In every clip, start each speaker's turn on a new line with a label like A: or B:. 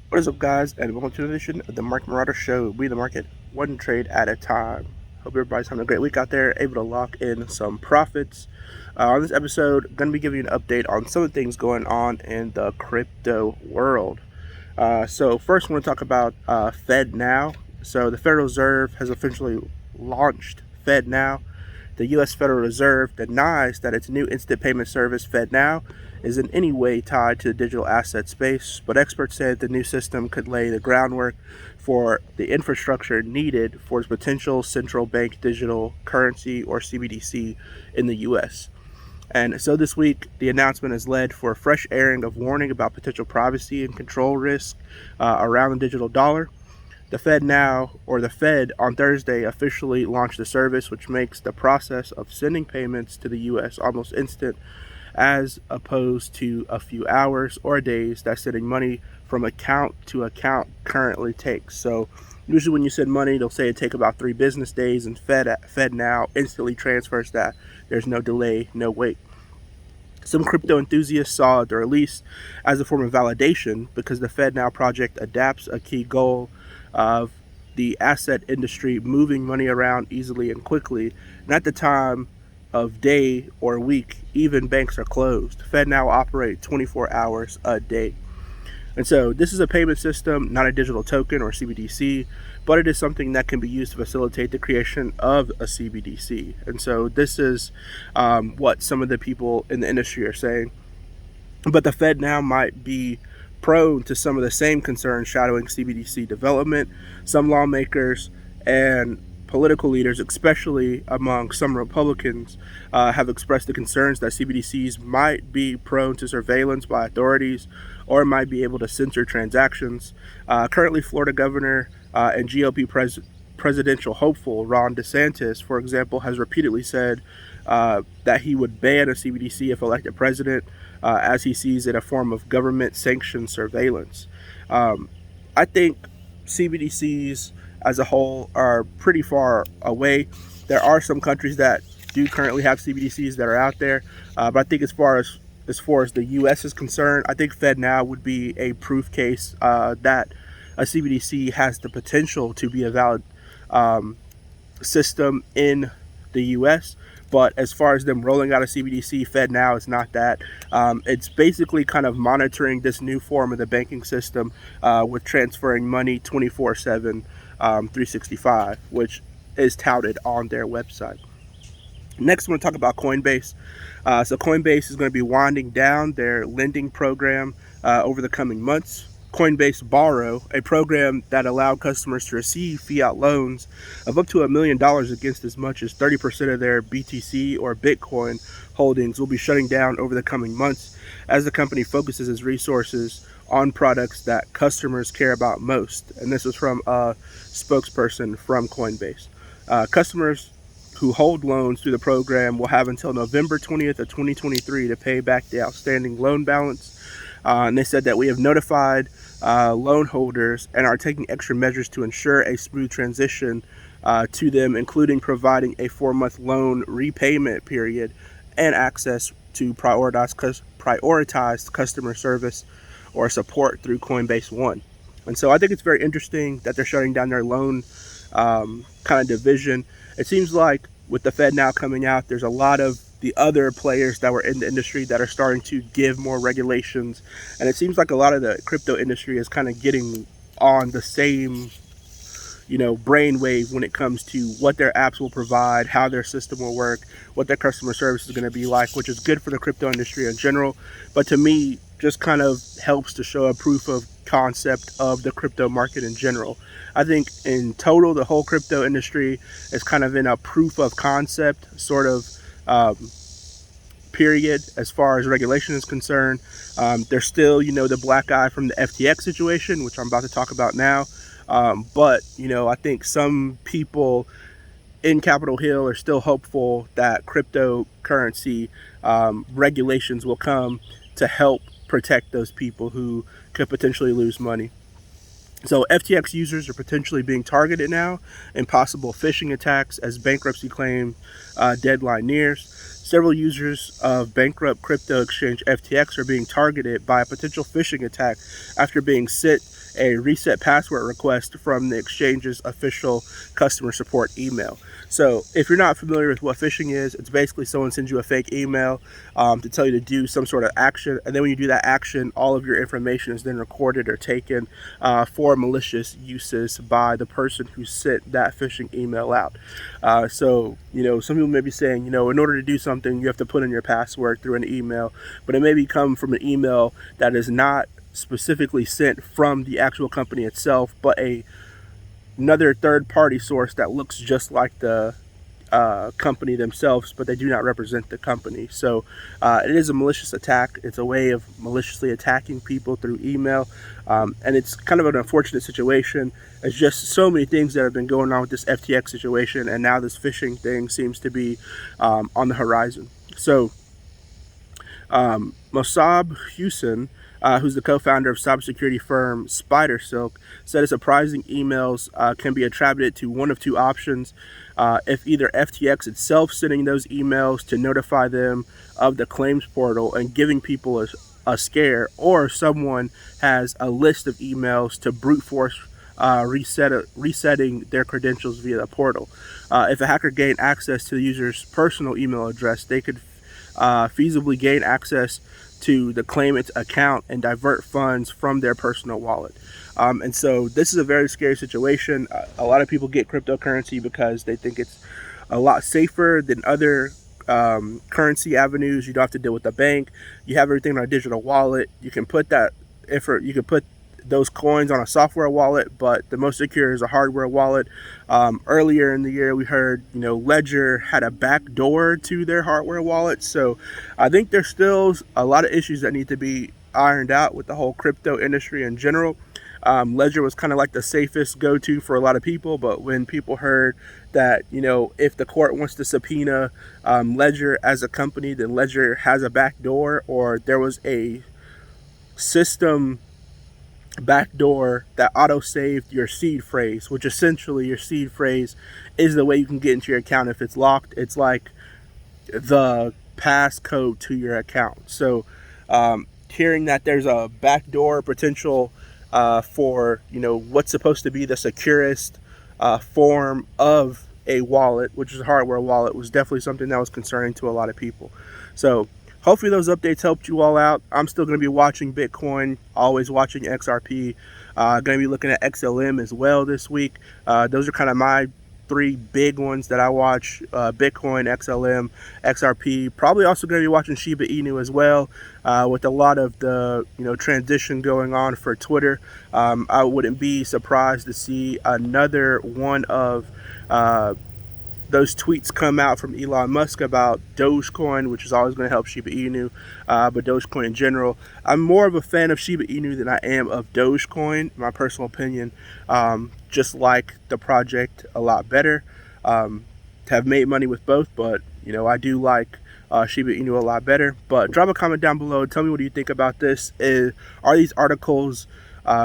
A: What is up, guys, and welcome to another edition of the Market Marauder Show. We the market one trade at a time. Hope everybody's having a great week out there, able to lock in some profits. On this episode, I'm going to be giving you an update on some of the things going on in the crypto world. So first, I want to talk about FedNow. So the Federal Reserve has officially launched FedNow. The U.S. Federal Reserve denies that its new instant payment service, FedNow, is in any way tied to the digital asset space, but experts said the new system could lay the groundwork for the infrastructure needed for its potential central bank digital currency, or CBDC, in the U.S. And so this week, the announcement has led for a fresh airing of warning about potential privacy and control risk around the digital dollar. The FedNow, or the Fed, on Thursday officially launched the service, which makes the process of sending payments to the U.S. almost instant, as opposed to a few hours or days that sending money from account to account currently takes. So usually when you send money, they'll say it take about 3 business days, and FedNow instantly transfers that. There's no delay, no wait. Some crypto enthusiasts saw the release as a form of validation because the FedNow project adapts a key goal of the asset industry moving money around easily and quickly. And at the time of day or week, even banks are closed, FedNow operate 24 hours a day. And so this is a payment system, not a digital token or CBDC, but it is something that can be used to facilitate the creation of a CBDC. And so this is what some of the people in the industry are saying. But the Fed now might be prone to some of the same concerns shadowing CBDC development. Some lawmakers and political leaders, especially among some Republicans, have expressed the concerns that CBDCs might be prone to surveillance by authorities or might be able to censor transactions. Currently, Florida Governor and GOP presidential hopeful Ron DeSantis, for example, has repeatedly said that he would ban a CBDC if elected president, as he sees it a form of government-sanctioned surveillance. I think CBDCs as a whole are pretty far away. There are some countries that do currently have CBDCs that are out there, but I think as far as the U.S. is concerned, I think FedNow would be a proof case that a CBDC has the potential to be a valid system in the U.S. But as far as them rolling out a CBDC, FedNow is not that. It's basically kind of monitoring this new form of the banking system with transferring money 24/7, 365, which is touted on their website. Next, I want to talk about Coinbase. So Coinbase is going to be winding down their lending program over the coming months. Coinbase Borrow, a program that allowed customers to receive fiat loans of up to $1 million against as much as 30% of their BTC or Bitcoin holdings, will be shutting down over the coming months as the company focuses its resources on products that customers care about most. And this is from a spokesperson from Coinbase. Customers who hold loans through the program will have until November 20th of 2023 to pay back the outstanding loan balance. And they said that we have notified loan holders and are taking extra measures to ensure a smooth transition to them, including providing a 4-month loan repayment period and access to prioritized customer service or support through Coinbase One. And so I think it's very interesting that they're shutting down their loan kind of division. It seems like with the FedNow coming out, there's a lot of the other players that were in the industry that are starting to give more regulations. And it seems like a lot of the crypto industry is kind of getting on the same, brainwave when it comes to what their apps will provide, how their system will work, what their customer service is going to be like, which is good for the crypto industry in general. But to me, just kind of helps to show a proof of concept of the crypto market in general. I think in total, the whole crypto industry is kind of in a proof of concept sort of period as far as regulation is concerned. There's still, the black eye from the FTX situation, which I'm about to talk about now. But, I think some people in Capitol Hill are still hopeful that cryptocurrency regulations will come to help protect those people who could potentially lose money. So FTX users are potentially being targeted now in possible phishing attacks as bankruptcy claim deadline nears. several users of bankrupt crypto exchange FTX are being targeted by a potential phishing attack after being sent a reset password request from the exchange's official customer support email. So if you're not familiar with what phishing is, it's basically someone sends you a fake email to tell you to do some sort of action, and then when you do that action, all of your information is then recorded or taken for malicious uses by the person who sent that phishing email out. So some people may be saying, in order to do something, you have to put in your password through an email, but it may come from an email that is not specifically sent from the actual company itself, but another third-party source that looks just like the company themselves, but they do not represent the company. So it is a malicious attack. It's a way of maliciously attacking people through email, and it's kind of an unfortunate situation. It's just so many things that have been going on with this FTX situation, and now this phishing thing seems to be on the horizon. So Mossab Hussein, who's the co-founder of cybersecurity firm Spider Silk, said his surprising emails can be attributed to one of two options. If either FTX itself sending those emails to notify them of the claims portal and giving people a scare, or someone has a list of emails to brute force resetting their credentials via the portal. If a hacker gained access to the user's personal email address, they could feasibly gain access to the claimant's account and divert funds from their personal wallet. And so this is a very scary situation. A lot of people get cryptocurrency because they think it's a lot safer than other currency avenues. You don't have to deal with the bank. You have everything on a digital wallet. You can put those coins on a software wallet, but the most secure is a hardware wallet. Earlier in the year, we heard, Ledger had a back door to their hardware wallet. So I think there's still a lot of issues that need to be ironed out with the whole crypto industry in general. Ledger was kind of like the safest go-to for a lot of people, but when people heard that, if the court wants to subpoena Ledger as a company, then Ledger has a back door, or there was a system backdoor that auto-saved your seed phrase, which essentially your seed phrase is the way you can get into your account. If it's locked, it's like the passcode to your account. So hearing that there's a backdoor potential for what's supposed to be the securest form of a wallet, which is a hardware wallet, was definitely something that was concerning to a lot of people. So hopefully those updates helped you all out. I'm still going to be watching Bitcoin, always watching XRP. Going to be looking at XLM as well this week. Those are kind of my three big ones that I watch: Bitcoin, XLM, XRP. Probably also going to be watching Shiba Inu as well, with a lot of the transition going on for Twitter. I wouldn't be surprised to see another one of those tweets come out from Elon Musk about Dogecoin, which is always going to help Shiba Inu, but Dogecoin in general. I'm more of a fan of Shiba Inu than I am of Dogecoin, my personal opinion. Just like the project a lot better. Have made money with both, but I do like Shiba Inu a lot better. But drop a comment down below. Tell me, what do you think about this? Are these articles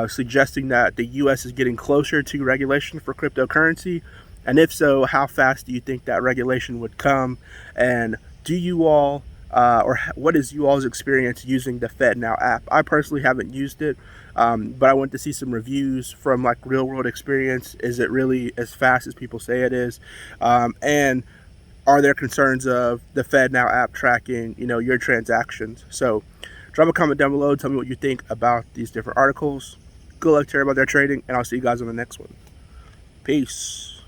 A: suggesting that the U.S. is getting closer to regulation for cryptocurrency? And if so, how fast do you think that regulation would come? And do you all, what is you all's experience using the FedNow app? I personally haven't used it, but I want to see some reviews from like real world experience. Is it really as fast as people say it is? And are there concerns of the FedNow app tracking, your transactions? So drop a comment down below. Tell me what you think about these different articles. Good luck to everybody there trading, and I'll see you guys on the next one. Peace.